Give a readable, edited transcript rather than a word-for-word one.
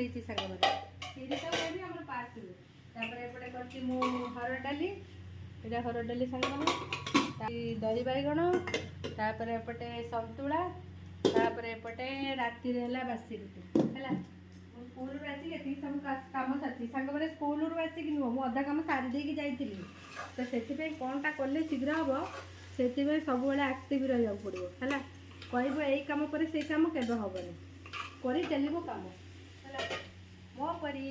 ହେଇଛି ସାଙ୍ଗମାନେ କ୍ଷୀରିଟା କହିବି ଆମର ପାସ୍ ହୁଏ। ତାପରେ ଏପଟେ କରିଛି ମୁଁ ହରଡ଼ ଡାଲି, ଏଇଟା ହରଡ଼ ଡାଲି ସାଙ୍ଗମାନେ, ଦହି ବାଇଗଣ, ତାପରେ ଏପଟେ ସନ୍ତୁଳା, ତାପରେ ଏପଟେ ରାତିରେ ହେଲା ବାସି ରୁଟି ହେଲା। ମୁଁ ସ୍କୁଲରୁ ଆସିକି ଏତିକି ସବୁ କାମ ସାରିଛି ସାଙ୍ଗମାନେ। ସ୍କୁଲରୁ ଆସିକି ନୁହଁ, ମୁଁ ଅଧା କାମ ସାରି ଦେଇକି ଯାଇଥିଲି, ତ ସେଥିପାଇଁ କ'ଣଟା କଲେ ଶୀଘ୍ର ହେବ ସେଥିପାଇଁ ସବୁବେଳେ ଆକ୍ଟିଭ୍ ରହିବାକୁ ପଡ଼ିବ ହେଲା। କହିବ ଏଇ କାମ ପରେ ସେଇ କାମ କେବେ ହେବନି, କରି ଚାଲିବ କାମ ହେଲା ମୋ ପରି।